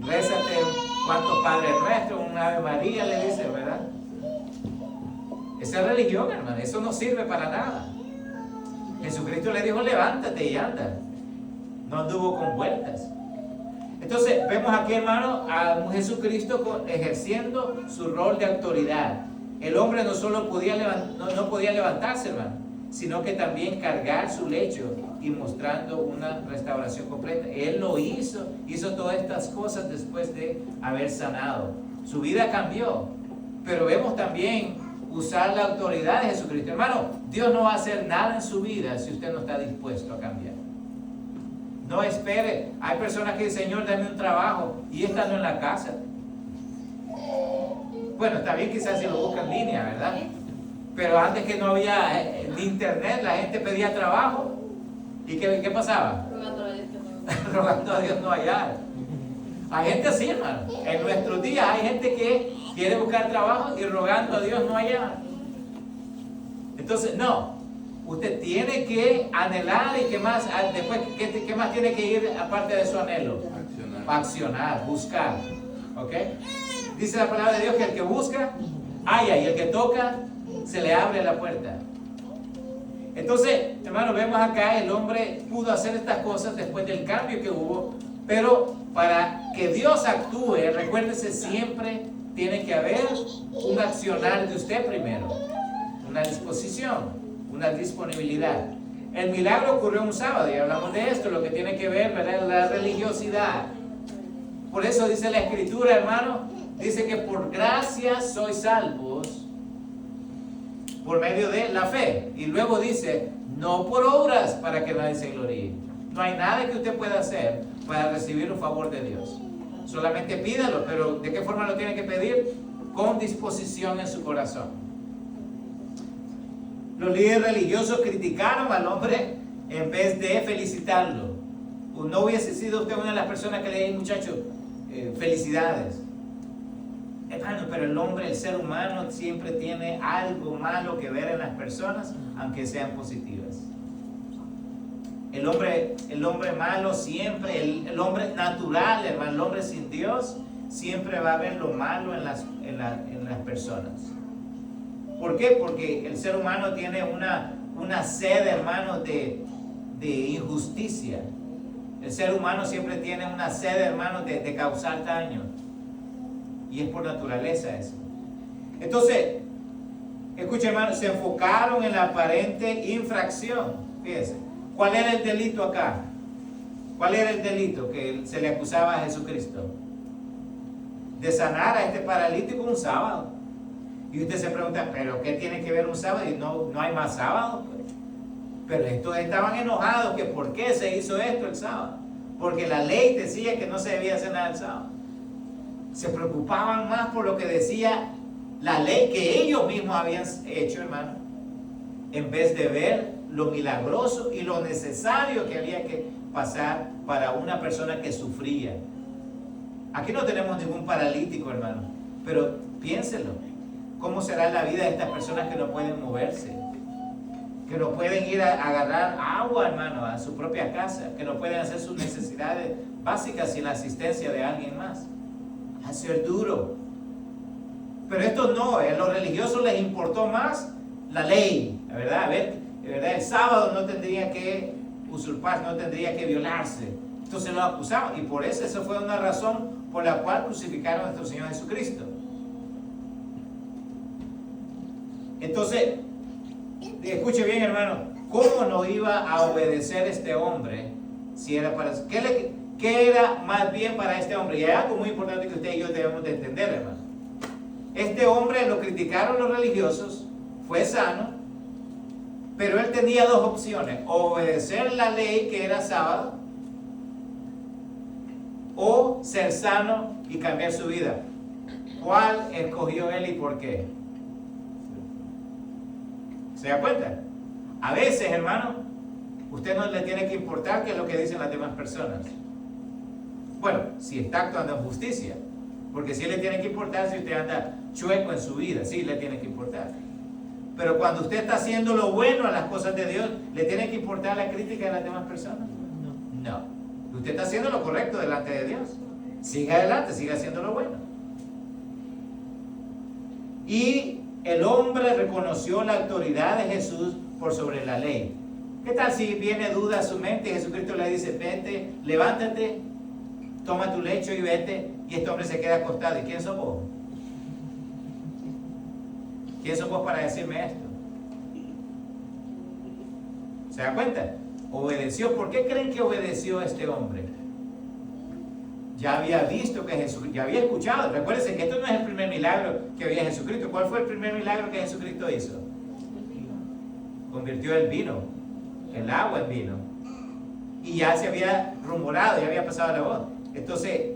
Rézate cuántos Padres Nuestros, un Ave María, le dice, ¿verdad? Esa es religión, hermano, eso no sirve para nada. Jesucristo le dijo, levántate y anda. No anduvo con vueltas. Entonces, vemos aquí, hermano, a un Jesucristo ejerciendo su rol de autoridad. El hombre no solo podía levantarse, hermano, sino que también cargar su lecho y mostrando una restauración completa. Él lo hizo todas estas cosas después de haber sanado. Su vida cambió, pero vemos también usar la autoridad de Jesucristo. Hermano, Dios no va a hacer nada en su vida si usted no está dispuesto a cambiar. No espere. Hay personas que dicen, Señor, dame un trabajo, y estando en la casa. Bueno, está bien quizás si lo busca en línea, ¿verdad? Pero antes que no había internet, la gente pedía trabajo. ¿Y qué pasaba? Rogando a Dios no hallar. Hay gente así, hermano. En nuestros días hay gente que quiere buscar trabajo y rogando a Dios no hallar. Entonces, no. Usted tiene que anhelar y qué más, después, ¿qué más tiene que ir aparte de su anhelo? Accionar, buscar. ¿Ok? Dice la palabra de Dios que el que busca, halla, y el que toca, se le abre la puerta. Entonces, hermano, vemos acá, el hombre pudo hacer estas cosas después del cambio que hubo, pero para que Dios actúe, recuérdese, siempre tiene que haber un accionar de usted primero, una disposición, una disponibilidad. El milagro ocurrió un sábado y hablamos de esto, lo que tiene que ver, ¿verdad?, la religiosidad. Por eso dice la Escritura, hermano, dice que por gracia sois salvos por medio de la fe. Y luego dice, no por obras para que nadie se gloríe. No hay nada que usted pueda hacer para recibir un favor de Dios. Solamente pídalo, pero ¿de qué forma lo tiene que pedir? Con disposición en su corazón. Los líderes religiosos criticaron al hombre en vez de felicitarlo. No hubiese sido usted una de las personas que le dice, muchacho, felicidades. Hermano, pero el hombre, el ser humano siempre tiene algo malo que ver en las personas, aunque sean positivas. El hombre malo siempre, el hombre natural, hermano, el hombre sin Dios, siempre va a ver lo malo en las personas. ¿Por qué? Porque el ser humano tiene una sed, hermano, de injusticia. El ser humano siempre tiene una sed, hermano, de causar daño. Y es por naturaleza eso. Entonces, escuchen, hermano, se enfocaron en la aparente infracción. Fíjense, ¿cuál era el delito acá? ¿Cuál era el delito que se le acusaba a Jesucristo? De sanar a este paralítico un sábado. Y usted se pregunta, ¿pero qué tiene que ver un sábado? Y no hay más sábado. Pero estos estaban enojados que por qué se hizo esto el sábado. Porque la ley decía que no se debía hacer nada el sábado. Se preocupaban más por lo que decía la ley que ellos mismos habían hecho, hermano, en vez de ver lo milagroso y lo necesario que había que pasar para una persona que sufría. Aquí no tenemos ningún paralítico, hermano, pero piénselo. ¿Cómo será la vida de estas personas que no pueden moverse? Que no pueden ir a agarrar agua, hermano, a su propia casa, que no pueden hacer sus necesidades básicas sin la asistencia de alguien más. Va a ser duro. Pero esto no, a los religiosos les importó más la ley, la verdad. A ver, de verdad, el sábado no tendría que usurpar, no tendría que violarse. Entonces lo acusaban, y por eso fue una razón por la cual crucificaron a nuestro Señor Jesucristo. Entonces, escuche bien, hermano, ¿cómo no iba a obedecer este hombre si era para... ¿Qué era más bien para este hombre? Y hay algo muy importante que usted y yo debemos de entender, hermano. Este hombre lo criticaron los religiosos, fue sano, pero él tenía dos opciones: obedecer la ley que era sábado, o ser sano y cambiar su vida. ¿Cuál escogió él y por qué? ¿Se da cuenta? A veces, hermano, usted no le tiene que importar qué es lo que dicen las demás personas. Bueno, si está actuando en justicia, porque sí le tiene que importar si usted anda chueco en su vida, sí le tiene que importar. Pero cuando usted está haciendo lo bueno a las cosas de Dios, ¿le tiene que importar la crítica de las demás personas? No. Usted está haciendo lo correcto delante de Dios. Siga adelante, siga haciendo lo bueno. Y el hombre reconoció la autoridad de Jesús por sobre la ley. ¿Qué tal si viene duda a su mente y Jesucristo le dice, vete, levántate, toma tu lecho y vete, y este hombre se queda acostado? ¿Y quién sos vos? ¿Quién sos vos para decirme esto? ¿Se da cuenta? Obedeció. ¿Por qué creen que obedeció este hombre? Ya había visto que Jesús, ya había escuchado. Recuérdense que esto no es el primer milagro que había Jesucristo. ¿Cuál fue el primer milagro que Jesucristo hizo? Convirtió el vino, el agua en vino. Y ya se había rumorado, ya había pasado la voz. Entonces,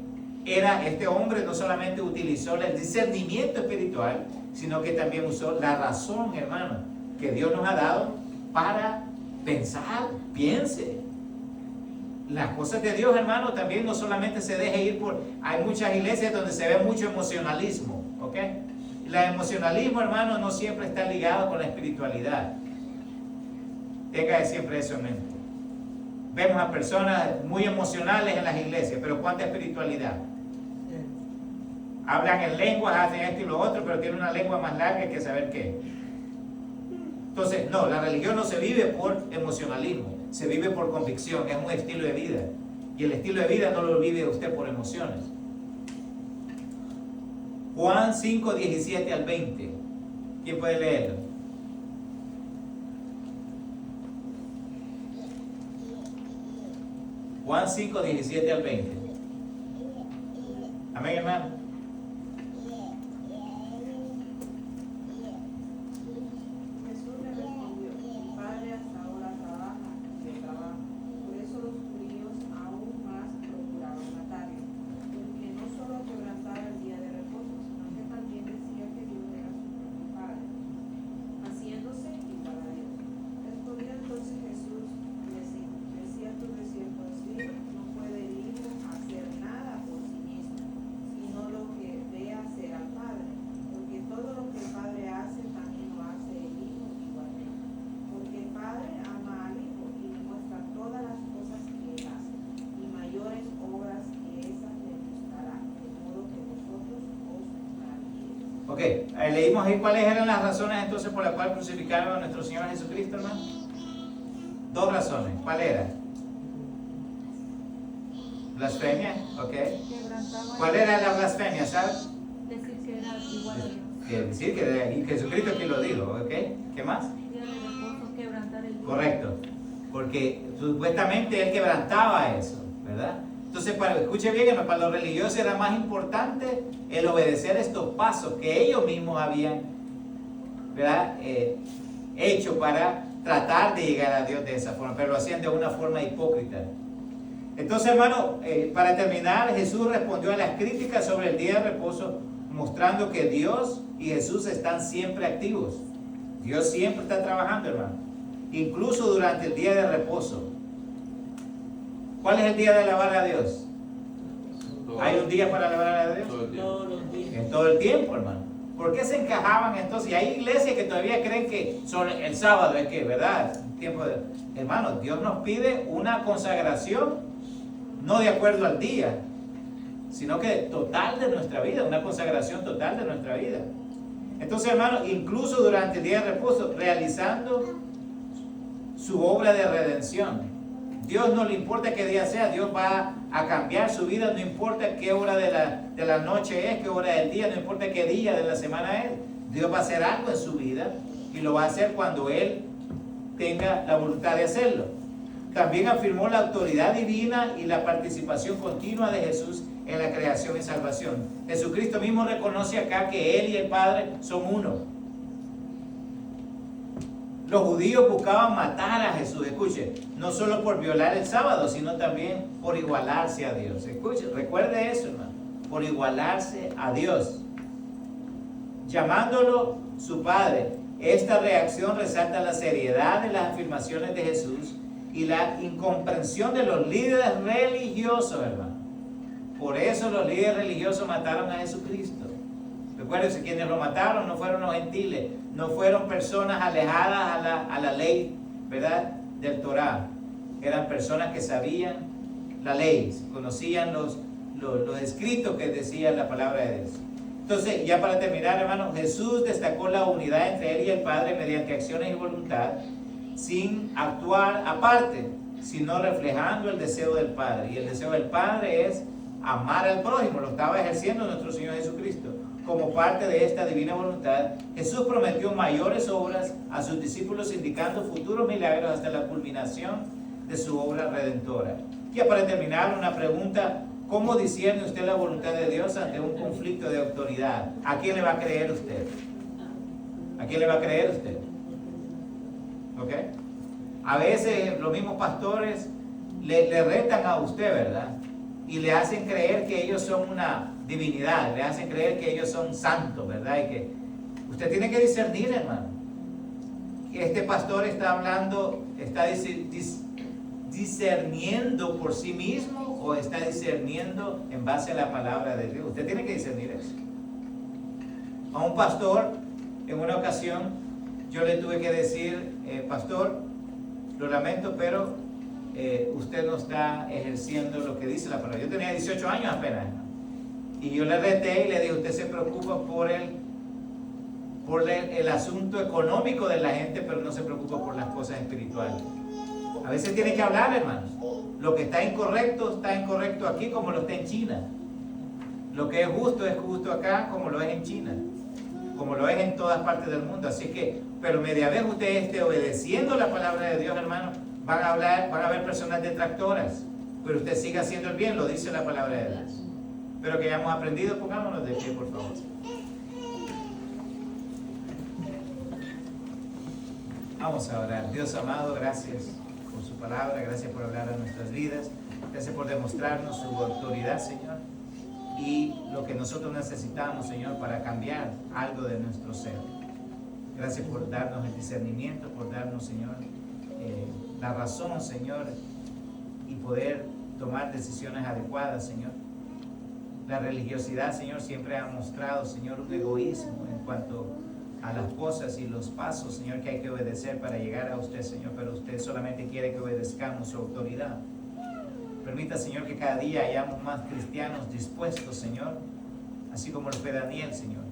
este hombre no solamente utilizó el discernimiento espiritual, sino que también usó la razón, hermano, que Dios nos ha dado para pensar. Piense. Las cosas de Dios, hermano, también no solamente se deje ir por... Hay muchas iglesias donde se ve mucho emocionalismo, ¿ok? El emocionalismo, hermano, no siempre está ligado con la espiritualidad. Tenga siempre eso en mente. Vemos a personas muy emocionales en las iglesias, pero ¿cuánta espiritualidad? Hablan en lenguas, hacen esto y lo otro, pero tienen una lengua más larga que saber qué. Entonces, no, la religión no se vive por emocionalismo, se vive por convicción, es un estilo de vida. Y el estilo de vida no lo vive usted por emociones. Juan 5, 17 al 20. ¿Quién puede leerlo? Juan 5, 17 al 20. Amén, hermano. Jesús le respondió, mi padre hasta ahora trabaja, yo trabajo. Por eso los judíos aún más procuraban matarle, porque no solo quebrantaba el día de reposo, sino que también decía que Dios era su propio Padre, haciéndose igual a Dios. Respondió entonces Jesús y les Ok, leímos ahí cuáles eran las razones entonces por las cuales crucificaron a nuestro Señor Jesucristo, hermano. 2 razones. ¿Cuál era? Blasfemia, ok. Quebrantaba ¿Cuál era la blasfemia, sabes? decir que era igual a Dios. Decir que Jesucristo aquí lo dijo, ok. ¿Qué más? Día de reposo, quebrantar el día. Correcto, porque supuestamente él quebrantaba eso, ¿verdad? Entonces, escuche bien, para los religiosos era más importante el obedecer estos pasos que ellos mismos habían, ¿verdad? Hecho para tratar de llegar a Dios de esa forma, pero lo hacían de una forma hipócrita. Entonces, hermano, para terminar, Jesús respondió a las críticas sobre el día de reposo, mostrando que Dios y Jesús están siempre activos. Dios siempre está trabajando, hermano, incluso durante el día de reposo. ¿Cuál es el día de alabar a Dios? ¿Hay un día para alabar a Dios? Todo el día. Todos los días. En todo el tiempo, hermano. ¿Por qué se encajaban entonces? Y hay iglesias que todavía creen que solo el sábado es que, ¿verdad? Tiempo de... Hermano, Dios nos pide una consagración, no de acuerdo al día, sino que total de nuestra vida, una consagración total de nuestra vida. Entonces, hermano, incluso durante el día de reposo, realizando su obra de redención. Dios no le importa qué día sea, Dios va a cambiar su vida, no importa qué hora de la noche es, qué hora del día, no importa qué día de la semana es. Dios va a hacer algo en su vida y lo va a hacer cuando Él tenga la voluntad de hacerlo. También afirmó la autoridad divina y la participación continua de Jesús en la creación y salvación. Jesucristo mismo reconoce acá que Él y el Padre son uno. Los judíos buscaban matar a Jesús, escuche, no solo por violar el sábado, sino también por igualarse a Dios. Escuche, recuerde eso, hermano, por igualarse a Dios, llamándolo su Padre. Esta reacción resalta la seriedad de las afirmaciones de Jesús y la incomprensión de los líderes religiosos, hermano. Por eso los líderes religiosos mataron a Jesucristo. Recuérdense, quienes lo mataron no fueron los gentiles, no fueron personas alejadas a la ley, ¿verdad?, del Torá. Eran personas que sabían la ley, conocían los escritos que decía la palabra de Dios. Entonces, ya para terminar, hermano, Jesús destacó la unidad entre Él y el Padre mediante acciones y voluntad, sin actuar aparte, sino reflejando el deseo del Padre. Y el deseo del Padre es amar al prójimo, lo estaba ejerciendo nuestro Señor Jesucristo. Como parte de esta divina voluntad, Jesús prometió mayores obras a sus discípulos, indicando futuros milagros hasta la culminación de su obra redentora. Ya para terminar, una pregunta: ¿cómo discierne usted la voluntad de Dios ante un conflicto de autoridad? ¿A quién le va a creer usted? ¿A quién le va a creer usted? ¿Ok? A veces los mismos pastores le retan a usted, ¿verdad? Y le hacen creer que ellos son una divinidad, le hacen creer que ellos son santos, ¿verdad? Y que usted tiene que discernir, hermano. Este pastor está hablando, está discerniendo por sí mismo o está discerniendo en base a la palabra de Dios. Usted tiene que discernir eso. A un pastor, en una ocasión, yo le tuve que decir, pastor, lo lamento, pero usted no está ejerciendo lo que dice la palabra. Yo tenía 18 años apenas, ¿no? Y yo le reté y le dije: usted se preocupa por el asunto económico de la gente, pero no se preocupa por las cosas espirituales. A veces tiene que hablar, hermanos. Lo que está incorrecto aquí como lo está en China. Lo que es justo acá como lo es en China, como lo es en todas partes del mundo. Así que, pero media vez usted esté obedeciendo la palabra de Dios, hermano, van a haber personas detractoras, pero usted siga haciendo el bien, lo dice la palabra de Dios. Pero que hayamos aprendido, pongámonos de pie, por favor. Vamos a orar. Dios amado, gracias por su palabra, gracias por hablar a nuestras vidas, gracias por demostrarnos su autoridad, Señor, y lo que nosotros necesitamos, Señor, para cambiar algo de nuestro ser. Gracias por darnos el discernimiento, por darnos, Señor, la razón, Señor, y poder tomar decisiones adecuadas, Señor. La religiosidad, Señor, siempre ha mostrado, Señor, un egoísmo en cuanto a las cosas y los pasos, Señor, que hay que obedecer para llegar a usted, Señor, pero usted solamente quiere que obedezcamos su autoridad. Permita, Señor, que cada día hayamos más cristianos dispuestos, Señor, así como lo fue Daniel, Señor,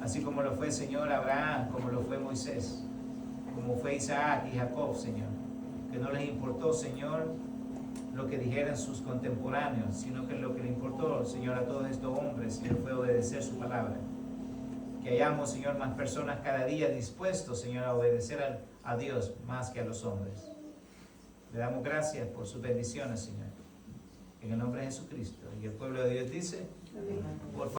así como lo fue, Señor, Abraham, como lo fue Moisés, como fue Isaac y Jacob, Señor, que no les importó, Señor, lo que dijeran sus contemporáneos, sino que lo que le importó, Señor, a todos estos hombres, Señor, fue obedecer su palabra. Que hayamos, Señor, más personas cada día dispuestos, Señor, a obedecer a Dios más que a los hombres. Le damos gracias por sus bendiciones, Señor. En el nombre de Jesucristo. Y el pueblo de Dios dice, por favor.